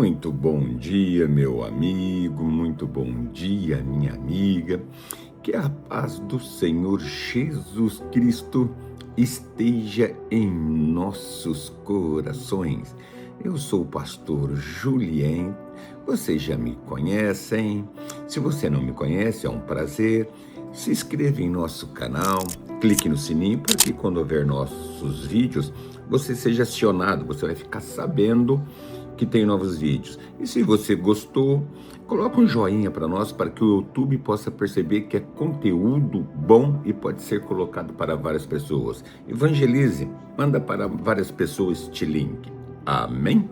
Muito bom dia, meu amigo, muito bom dia, minha amiga. Que a paz do Senhor Jesus Cristo esteja em nossos corações. Eu sou o pastor Julien, vocês já me conhecem. Se você não me conhece, é um prazer. Se inscreva em nosso canal, clique no sininho para que quando houver nossos vídeos, você seja acionado, você vai ficar sabendo que tem novos vídeos. E se você gostou, coloca um joinha para nós, para que o YouTube possa perceber que é conteúdo bom e pode ser colocado para várias pessoas. Evangelize, manda para várias pessoas este link. Amém?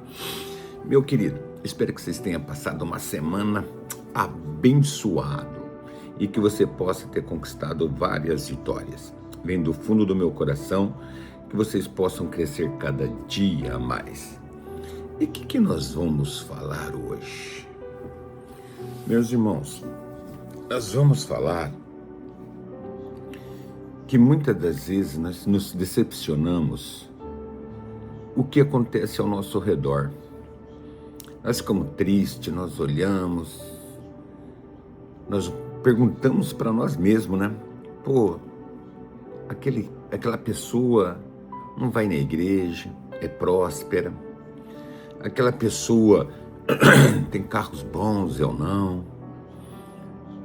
Meu querido, espero que vocês tenham passado uma semana abençoada e que você possa ter conquistado várias vitórias. Vem do fundo do meu coração que vocês possam crescer cada dia a mais. E o que nós vamos falar hoje? Meus irmãos, nós vamos falar que muitas das vezes nós nos decepcionamos o que acontece ao nosso redor. Nós ficamos tristes, nós olhamos, nós perguntamos para nós mesmos, né? Pô, aquela pessoa não vai na igreja, é próspera. Aquela pessoa tem carros bons, eu não.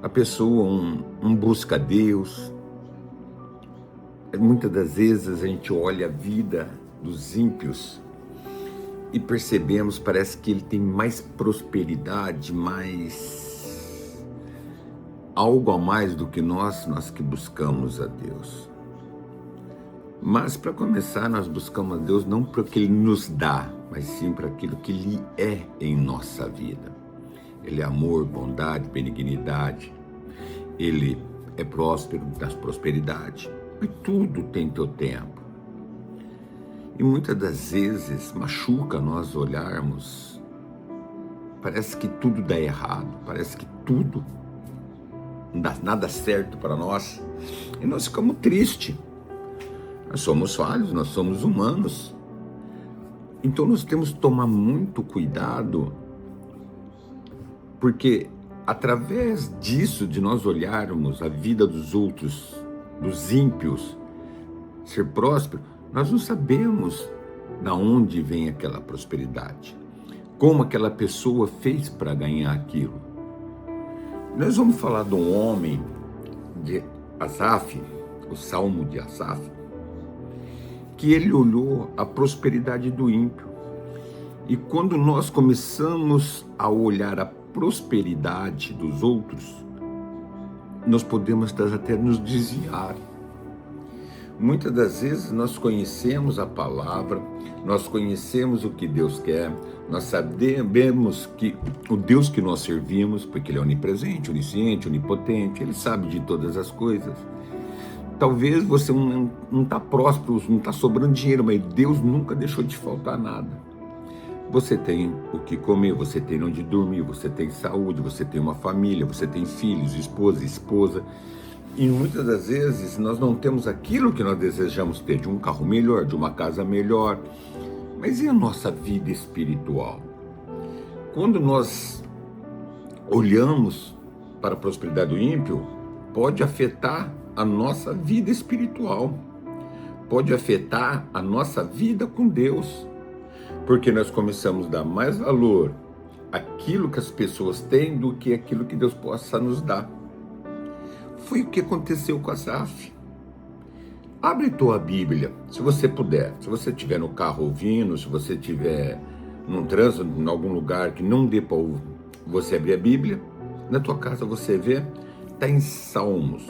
A pessoa não busca Deus. Muitas das vezes a gente olha a vida dos ímpios e percebemos, parece que ele tem mais prosperidade, mais algo a mais do que nós que buscamos a Deus. Mas para começar, nós buscamos a Deus não para o que Ele nos dá, mas sim para aquilo que Ele é em nossa vida. Ele é amor, bondade, benignidade. Ele é próspero, traz prosperidade. E tudo tem teu tempo. E muitas das vezes machuca nós olharmos, parece que tudo dá errado, parece que tudo não dá nada certo para nós. E nós ficamos tristes. Nós somos falhos, nós somos humanos. Então nós temos que tomar muito cuidado, porque através disso, de nós olharmos a vida dos outros, dos ímpios, ser próspero, nós não sabemos de onde vem aquela prosperidade, como aquela pessoa fez para ganhar aquilo. Nós vamos falar de um homem, de Asaf, o Salmo de Asaf, que ele olhou a prosperidade do ímpio. E quando nós começamos a olhar a prosperidade dos outros, nós podemos até nos desviar. Muitas das vezes nós conhecemos a palavra, nós conhecemos o que Deus quer, nós sabemos que o Deus que nós servimos, porque Ele é onipresente, onisciente, onipotente, Ele sabe de todas as coisas. Talvez você não está próspero, não está sobrando dinheiro, mas Deus nunca deixou de faltar nada. Você tem o que comer, você tem onde dormir, você tem saúde, você tem uma família, você tem filhos, esposa. E muitas das vezes nós não temos aquilo que nós desejamos ter, de um carro melhor, de uma casa melhor. Mas e a nossa vida espiritual? Quando nós olhamos para a prosperidade do ímpio, pode afetar a nossa vida espiritual, pode afetar a nossa vida com Deus, porque nós começamos a dar mais valor àquilo que as pessoas têm do que aquilo que Deus possa nos dar. Foi o que aconteceu com Asaf. Abre tua Bíblia, se você puder, se você estiver no carro ouvindo, se você estiver num trânsito, em algum lugar que não dê para você abrir a Bíblia, na tua casa você vê, está em Salmos,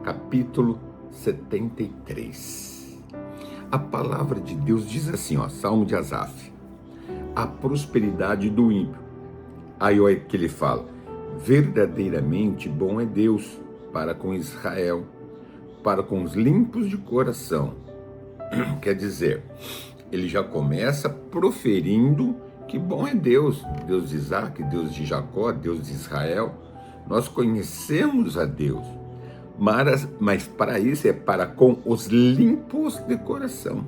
capítulo 73. A palavra de Deus diz assim, Salmo de Asaf, a prosperidade do ímpio. Aí olha que ele fala, verdadeiramente bom é Deus para com Israel, para com os limpos de coração. Quer dizer, ele já começa proferindo que bom é Deus, Deus de Isaac, Deus de Jacó, Deus de Israel. Nós conhecemos a Deus. Mas para isso é para com os limpos de coração.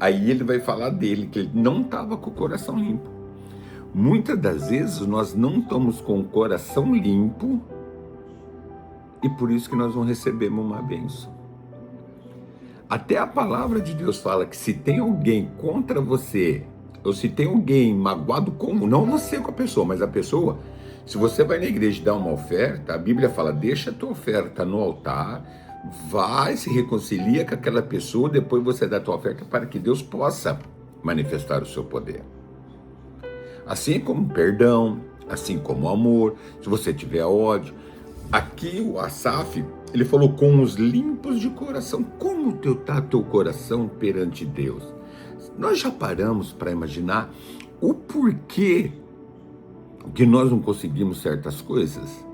Aí ele vai falar dele, que ele não estava com o coração limpo. Muitas das vezes nós não estamos com o coração limpo e por isso que nós não recebemos uma bênção. Até a palavra de Deus fala que se tem alguém contra você, ou se tem alguém magoado como, não você com a pessoa, mas a pessoa, se você vai na igreja e dá uma oferta, a Bíblia fala, deixa a tua oferta no altar, vai, se reconcilia com aquela pessoa, depois você dá a tua oferta para que Deus possa manifestar o seu poder. Assim como perdão, assim como amor, se você tiver ódio. Aqui o Asaf, ele falou com os limpos de coração. Como está teu coração perante Deus? Nós já paramos para imaginar o porquê que nós não conseguimos certas coisas?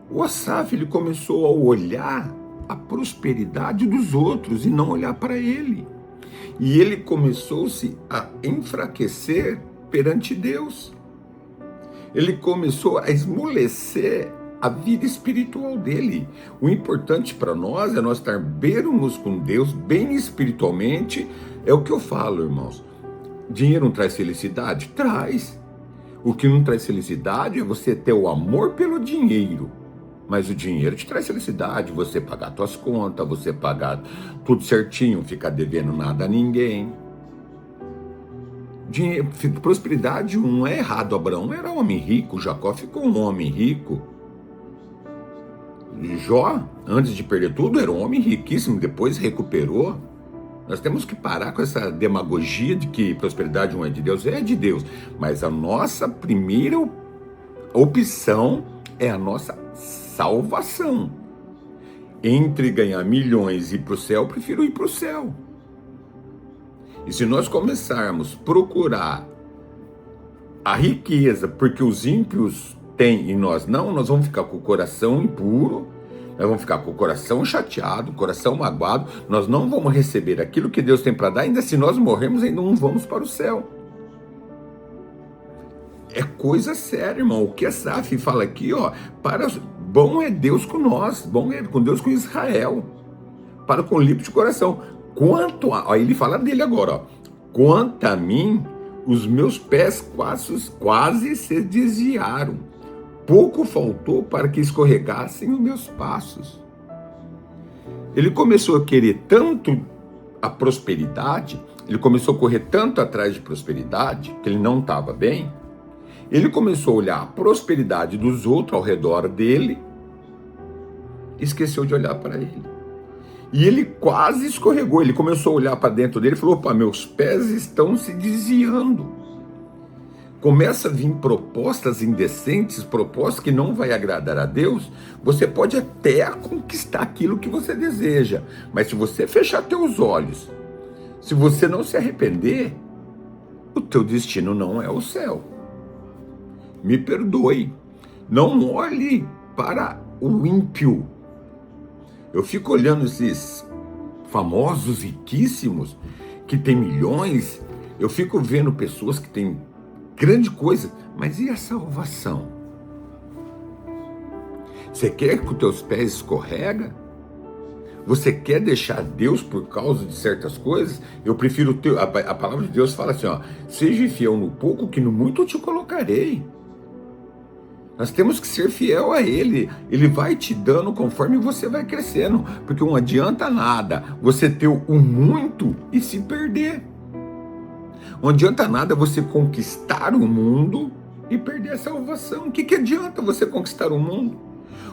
O Asaf, ele começou a olhar a prosperidade dos outros e não olhar para ele. E ele começou-se a enfraquecer perante Deus. Ele começou a esmorecer a vida espiritual dele. O importante para nós é nós estarmos com Deus bem espiritualmente. É o que eu falo, irmãos. Dinheiro não traz felicidade? Traz. O que não traz felicidade é você ter o amor pelo dinheiro. Mas o dinheiro te traz felicidade, você pagar suas contas, você pagar tudo certinho, ficar devendo nada a ninguém. Dinheiro, prosperidade não é errado. Abraão era homem rico, Jacó ficou um homem rico. Jó, antes de perder tudo, era um homem riquíssimo, depois recuperou. Nós temos que parar com essa demagogia de que prosperidade não é de Deus. É de Deus, mas a nossa primeira opção é a nossa salvação. Entre ganhar milhões e ir para o céu, eu prefiro ir para o céu. E se nós começarmos a procurar a riqueza, porque os ímpios têm e nós não, nós vamos ficar com o coração impuro, nós vamos ficar com o coração chateado, o coração magoado, nós não vamos receber aquilo que Deus tem para dar, ainda se nós morrermos, ainda não vamos para o céu. É coisa séria, irmão. O que Asaf fala aqui, ó, bom é Deus com nós, bom é com Deus com Israel, para com limpo de coração. Ele fala dele agora, ó. Quanto a mim, os meus pés quase se desviaram. Pouco faltou para que escorregassem os meus passos. Ele começou a querer tanto a prosperidade, ele começou a correr tanto atrás de prosperidade, que ele não estava bem. Ele começou a olhar a prosperidade dos outros ao redor dele, esqueceu de olhar para ele. E ele quase escorregou, ele começou a olhar para dentro dele e falou, opa, meus pés estão se desviando. Começa a vir propostas indecentes, propostas que não vai agradar a Deus. Você pode até conquistar aquilo que você deseja, mas se você fechar teus olhos, se você não se arrepender, o teu destino não é o céu. Me perdoe, não olhe para o ímpio. Eu fico olhando esses famosos riquíssimos que têm milhões, eu fico vendo pessoas que têm grande coisa, mas e a salvação? Você quer que os teus pés escorrega? Você quer deixar Deus por causa de certas coisas? Eu prefiro a palavra de Deus fala assim, ó, seja fiel no pouco que no muito eu te colocarei. Nós temos que ser fiel a Ele. Ele vai te dando conforme você vai crescendo. Porque não adianta nada você ter o muito e se perder. Não adianta nada você conquistar o mundo e perder a salvação. O que adianta você conquistar o mundo?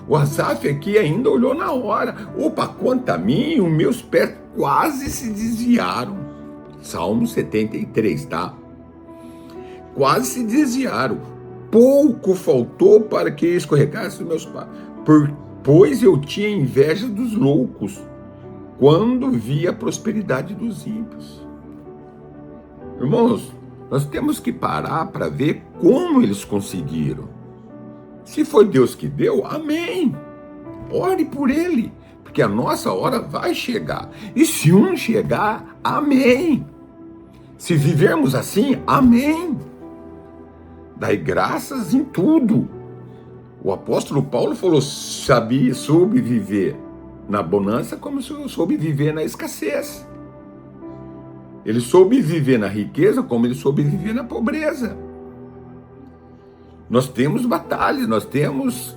O Asaf aqui ainda olhou na hora. Opa, quanto a mim, os meus pés quase se desviaram. Salmo 73, tá? Quase se desviaram. Pouco faltou para que escorregasse os meus pés, pois eu tinha inveja dos loucos, quando vi a prosperidade dos ímpios. Irmãos, nós temos que parar para ver como eles conseguiram. Se foi Deus que deu, amém. Ore por ele, porque a nossa hora vai chegar. E se um chegar, amém. Se vivermos assim, amém. Dai graças em tudo. O apóstolo Paulo falou, soube viver na bonança como soube viver na escassez. Ele soube viver na riqueza como ele soube viver na pobreza. Nós temos batalhas, nós temos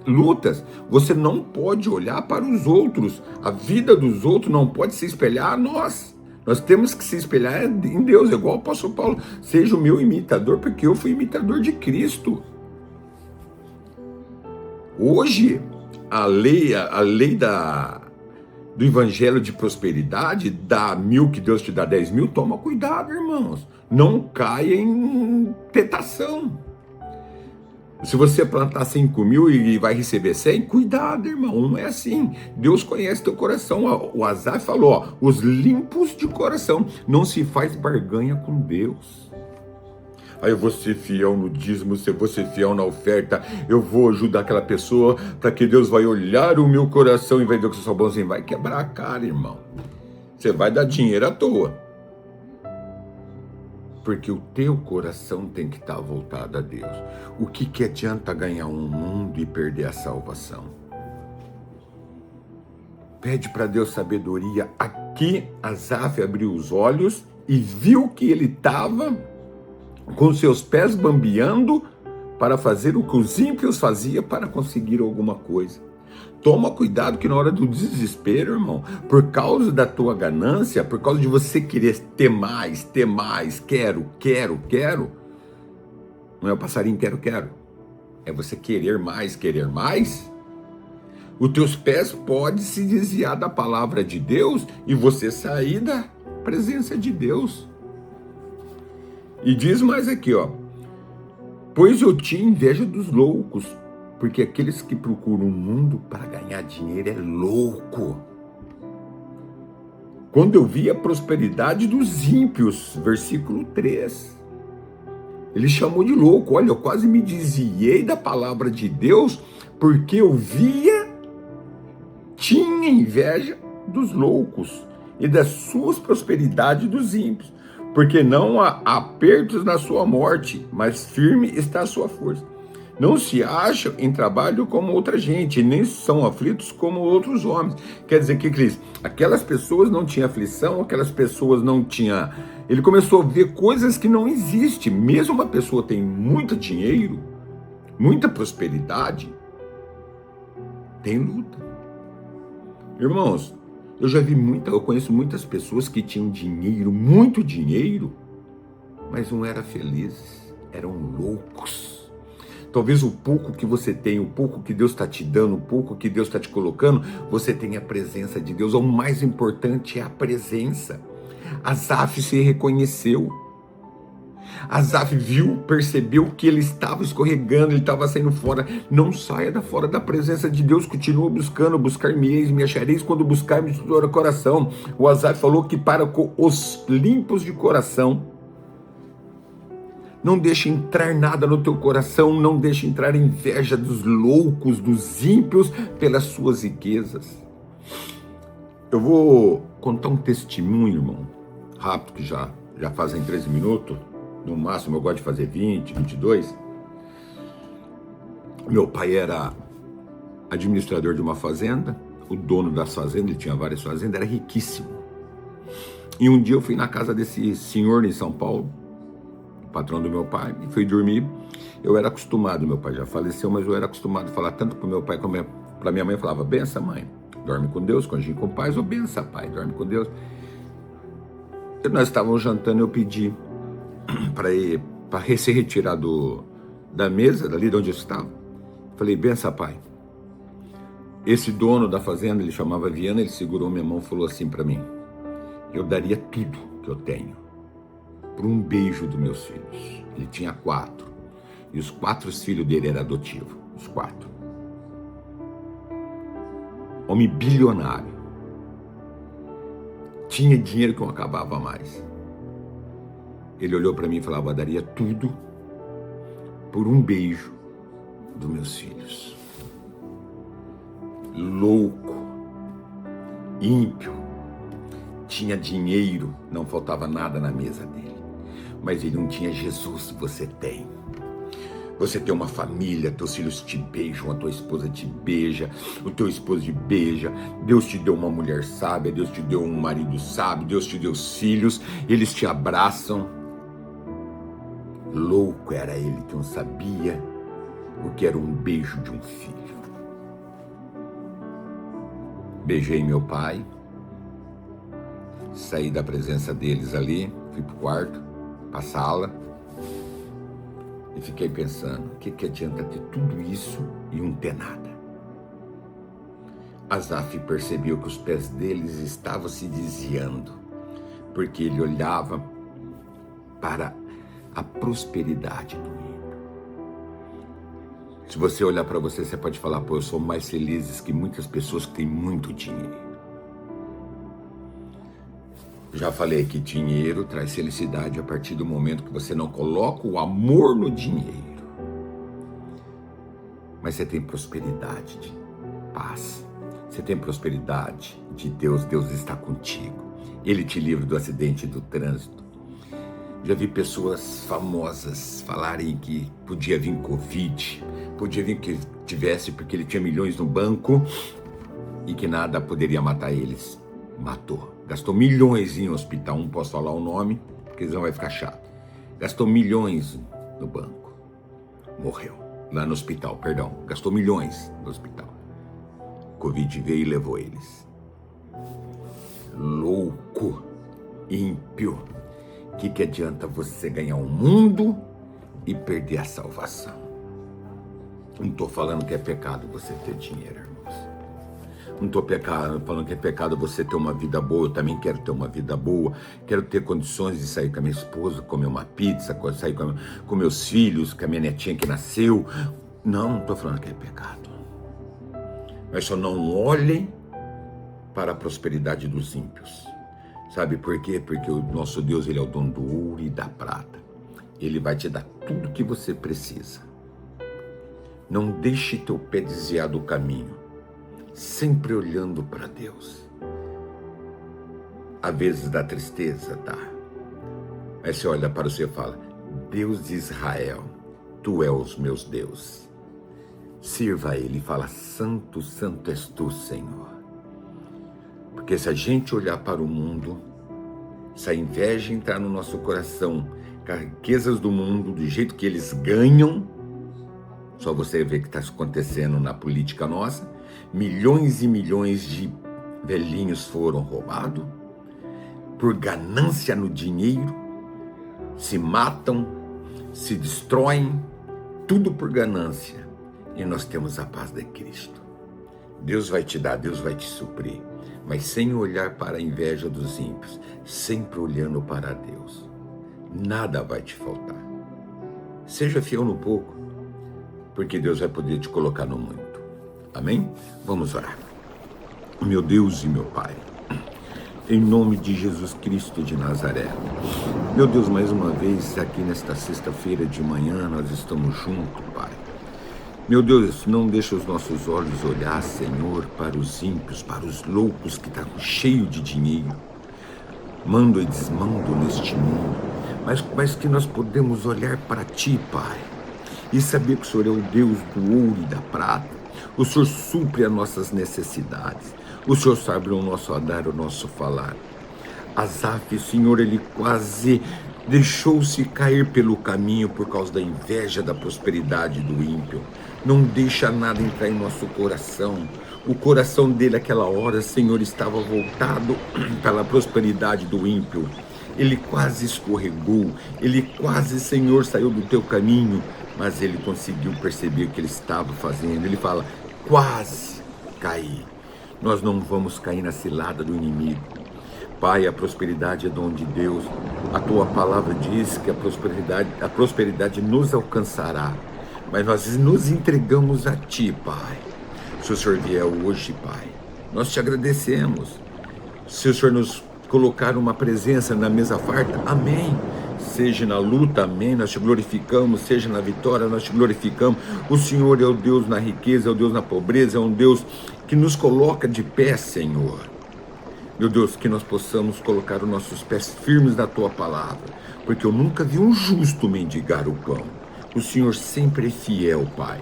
lutas. Você não pode olhar para os outros. A vida dos outros não pode se espelhar a nós. Nós temos que se espelhar em Deus, igual o apóstolo Paulo. Seja o meu imitador, porque eu fui imitador de Cristo. Hoje, a lei do evangelho de prosperidade, dá 1.000 que Deus te dá 10.000, toma cuidado, irmãos. Não caia em tentação. Se você plantar 5.000 e vai receber 100, cuidado, irmão, não é assim. Deus conhece teu coração. O Asaf falou, os limpos de coração, não se faz barganha com Deus. Aí eu vou ser fiel no dízimo, eu vou ser fiel na oferta, eu vou ajudar aquela pessoa, para que Deus vai olhar o meu coração e vai ver que eu sou bonzinho. Vai quebrar a cara, irmão. Você vai dar dinheiro à toa. Porque o teu coração tem que estar voltado a Deus. O que adianta ganhar um mundo e perder a salvação? Pede para Deus sabedoria. Aqui, Asaf abriu os olhos e viu que ele estava com seus pés bambeando para fazer o que os ímpios faziam para conseguir alguma coisa. Toma cuidado que na hora do desespero, irmão, por causa da tua ganância, por causa de você querer ter mais, quero, não é o passarinho quero, é você querer mais, os teus pés podem se desviar da palavra de Deus e você sair da presença de Deus. E diz mais aqui, pois eu tinha inveja dos loucos, porque aqueles que procuram o mundo para ganhar dinheiro é louco. Quando eu vi a prosperidade dos ímpios, versículo 3, ele chamou de louco. Olha, eu quase me desviei da palavra de Deus, porque eu tinha inveja dos loucos e das suas prosperidades dos ímpios, porque não há apertos na sua morte, mas firme está a sua força. Não se acham em trabalho como outra gente, nem são aflitos como outros homens. Quer dizer que aquelas pessoas não tinham aflição, aquelas pessoas não tinham... Ele começou a ver coisas que não existem. Mesmo uma pessoa tem muito dinheiro, muita prosperidade, tem luta. Irmãos, eu conheço muitas pessoas que tinham dinheiro, muito dinheiro, mas não eram felizes, eram loucos. Talvez o pouco que você tem, o pouco que Deus está te dando, o pouco que Deus está te colocando, você tem a presença de Deus. O mais importante é a presença. Asaf se reconheceu. Asaf viu, percebeu que ele estava escorregando, ele estava saindo fora. Não saia fora da presença de Deus, continua buscando, buscar-me-eis, me achareis quando buscar-me de todo o coração. O Asaf falou que para os limpos de coração, não deixe entrar nada no teu coração, não deixe entrar inveja dos loucos, dos ímpios, pelas suas riquezas. Eu vou contar um testemunho, irmão, rápido, que já fazem 13 minutos, no máximo eu gosto de fazer 20, 22. Meu pai era administrador de uma fazenda, o dono das fazendas, ele tinha várias fazendas, era riquíssimo. E um dia eu fui na casa desse senhor em São Paulo, patrão do meu pai, e fui dormir. Eu era acostumado, meu pai já faleceu, mas eu era acostumado a falar tanto para o meu pai como para minha mãe. Eu falava, benção, mãe, dorme com Deus, conjunto com paz, ou benção, pai, dorme com Deus. E nós estávamos jantando, eu pedi para ser retirado da mesa, dali de onde eu estava. Falei, benção, pai. Esse dono da fazenda, ele chamava Viana, ele segurou minha mão e falou assim para mim, eu daria tudo que eu tenho por um beijo dos meus filhos. Ele tinha 4. E os 4 filhos dele eram adotivos. Os 4. Homem bilionário. Tinha dinheiro que não acabava mais. Ele olhou para mim e falava, daria tudo por um beijo dos meus filhos. Louco. Ímpio. Tinha dinheiro, não faltava nada na mesa dele. Mas ele não tinha Jesus, você tem. Você tem uma família, teus filhos te beijam, a tua esposa te beija, o teu esposo te beija. Deus te deu uma mulher sábia, Deus te deu um marido sábio, Deus te deu filhos, eles te abraçam. Louco era ele que não sabia o que era um beijo de um filho. Beijei meu pai, saí da presença deles ali, fui pro quarto, pra sala, e fiquei pensando, o que adianta ter tudo isso e não ter nada? Asaf percebeu que os pés deles estavam se desviando, porque ele olhava para a prosperidade do ímpio. Se você olhar para você, você pode falar, pô, eu sou mais feliz que muitas pessoas que têm muito dinheiro. Já falei que dinheiro traz felicidade a partir do momento que você não coloca o amor no dinheiro. Mas você tem prosperidade de paz. Você tem prosperidade de Deus. Deus está contigo. Ele te livra do acidente do trânsito. Já vi pessoas famosas falarem que podia vir Covid, podia vir que tivesse porque ele tinha milhões no banco e que nada poderia matar eles. Matou. Gastou milhões em hospital, não posso falar o nome, porque senão vai ficar chato. Gastou milhões no banco. Morreu. Lá no hospital, perdão. Gastou milhões no hospital. Covid veio e levou eles. Louco, ímpio. O que adianta você ganhar o mundo e perder a salvação? Não estou falando que é pecado você ter dinheiro, irmãos. Não estou falando que é pecado você ter uma vida boa. Eu também quero ter uma vida boa. Quero ter condições de sair com a minha esposa, comer uma pizza, sair com meus filhos, com a minha netinha que nasceu. Não estou falando que é pecado. Mas só não olhem para a prosperidade dos ímpios. Sabe por quê? Porque o nosso Deus, ele é o dono do ouro e da prata. Ele vai te dar tudo o que você precisa. Não deixe teu pé desviar do caminho. Sempre olhando para Deus. Às vezes dá tristeza, tá? Mas você olha para você e fala, Deus de Israel, tu és o meu Deus. Sirva a Ele e fala, santo, santo és tu, Senhor. Porque se a gente olhar para o mundo, se a inveja entrar no nosso coração, com as riquezas do mundo, do jeito que eles ganham, só você vê o que está acontecendo na política nossa, milhões e milhões de velhinhos foram roubados, por ganância no dinheiro, se matam, se destroem, tudo por ganância. E nós temos a paz de Cristo. Deus vai te dar, Deus vai te suprir, mas sem olhar para a inveja dos ímpios, sempre olhando para Deus. Nada vai te faltar. Seja fiel no pouco, porque Deus vai poder te colocar no muito. Amém? Vamos orar. Meu Deus e meu Pai, em nome de Jesus Cristo de Nazaré. Meu Deus, mais uma vez, aqui nesta sexta-feira de manhã, nós estamos juntos, Pai. Meu Deus, não deixa os nossos olhos olhar, Senhor, para os ímpios, para os loucos que estão cheios de dinheiro, mando e desmando neste mundo, mas que nós podemos olhar para Ti, Pai, e saber que o Senhor é o Deus do ouro e da prata. O Senhor supre as nossas necessidades. O Senhor sabe o nosso andar, o nosso falar. Asaf, Senhor, ele quase deixou-se cair pelo caminho por causa da inveja, da prosperidade do ímpio. Não deixa nada entrar em nosso coração. O coração dele, aquela hora, Senhor, estava voltado pela prosperidade do ímpio. Ele quase escorregou. Ele quase, Senhor, saiu do teu caminho. Mas ele conseguiu perceber o que ele estava fazendo. Ele fala, quase caí. Nós não vamos cair na cilada do inimigo. Pai, a prosperidade é dom de Deus. A tua palavra diz que a prosperidade nos alcançará. Mas nós nos entregamos a Ti, Pai. Se o Senhor vier hoje, Pai, nós te agradecemos. Se o Senhor nos colocar uma presença na mesa farta, amém. Seja na luta, amém, nós te glorificamos. Seja na vitória, nós te glorificamos. O Senhor é o Deus na riqueza, é o Deus na pobreza, é um Deus que nos coloca de pé, Senhor. Meu Deus, que nós possamos colocar os nossos pés firmes na Tua palavra, porque eu nunca vi um justo mendigar o pão, O Senhor sempre é fiel, Pai,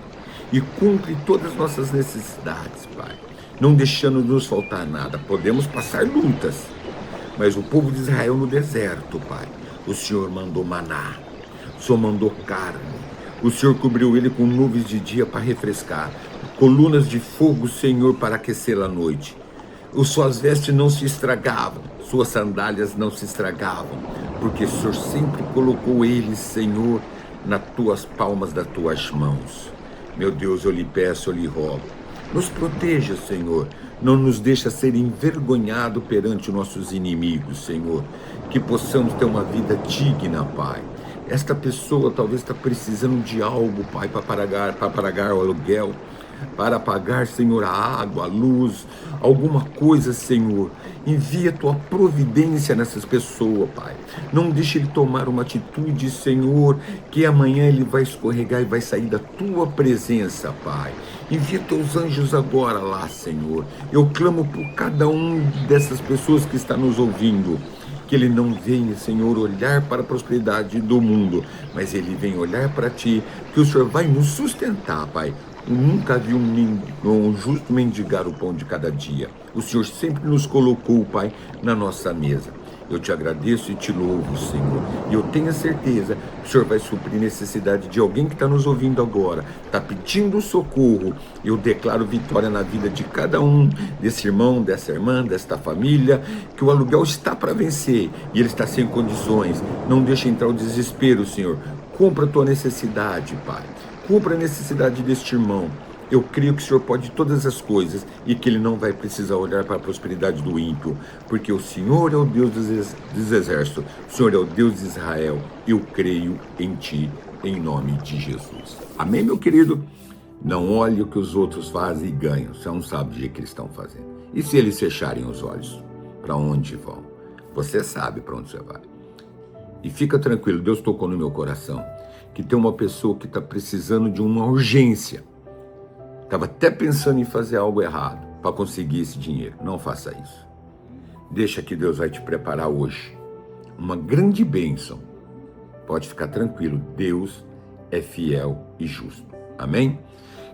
e cumpre todas as nossas necessidades, Pai, não deixando nos faltar nada. Podemos passar lutas, mas o povo de Israel no deserto, Pai, o Senhor mandou maná, o Senhor mandou carne, o Senhor cobriu ele com nuvens de dia para refrescar, colunas de fogo, Senhor, para aquecer a noite. Suas vestes não se estragavam, suas sandálias não se estragavam, porque o Senhor sempre colocou eles, Senhor, nas tuas palmas das tuas mãos. Meu Deus, eu lhe peço, eu lhe rogo, nos proteja, Senhor, não nos deixa ser envergonhado perante nossos inimigos, Senhor, que possamos ter uma vida digna, Pai. Esta pessoa talvez está precisando de algo, Pai, para pagar o aluguel, para pagar, Senhor, a água, a luz, alguma coisa, Senhor. Envia tua providência nessas pessoas, Pai. Não deixe ele tomar uma atitude, Senhor, que amanhã ele vai escorregar e vai sair da tua presença, Pai. Envia teus anjos agora lá, Senhor. Eu clamo por cada um dessas pessoas que está nos ouvindo, que ele não venha, Senhor, olhar para a prosperidade do mundo, mas ele vem olhar para ti, que o Senhor vai nos sustentar, Pai. Eu nunca vi um justo mendigar o pão de cada dia. O Senhor sempre nos colocou, Pai, na nossa mesa. Eu te agradeço e te louvo, Senhor. E eu tenho a certeza que o Senhor vai suprir necessidade de alguém que está nos ouvindo agora, está pedindo socorro. Eu declaro vitória na vida de cada um, desse irmão, dessa irmã, desta família, que o aluguel está para vencer e ele está sem condições. Não deixe entrar o desespero, Senhor. Cumpra a tua necessidade, Pai. Cumpra a necessidade deste irmão. Eu creio que o Senhor pode todas as coisas e que ele não vai precisar olhar para a prosperidade do ímpio, porque o Senhor é o Deus dos exércitos, o Senhor é o Deus de Israel. Eu creio em ti, em nome de Jesus. Amém, meu querido? Não olhe o que os outros fazem e ganham, você não sabe o que eles estão fazendo. E se eles fecharem os olhos, para onde vão? Você sabe para onde você vai. E fica tranquilo, Deus tocou no meu coração que tem uma pessoa que está precisando de uma urgência. Estava até pensando em fazer algo errado para conseguir esse dinheiro. Não faça isso. Deixa que Deus vai te preparar hoje uma grande bênção. Pode ficar tranquilo, Deus é fiel e justo. Amém?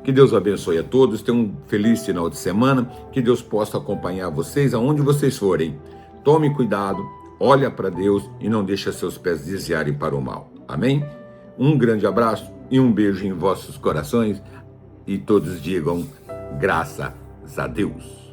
Que Deus abençoe a todos. Tenham um feliz final de semana. Que Deus possa acompanhar vocês aonde vocês forem. Tome cuidado, olha para Deus e não deixe seus pés desviarem para o mal. Amém? Um grande abraço e um beijo em vossos corações. E todos digam, graças a Deus.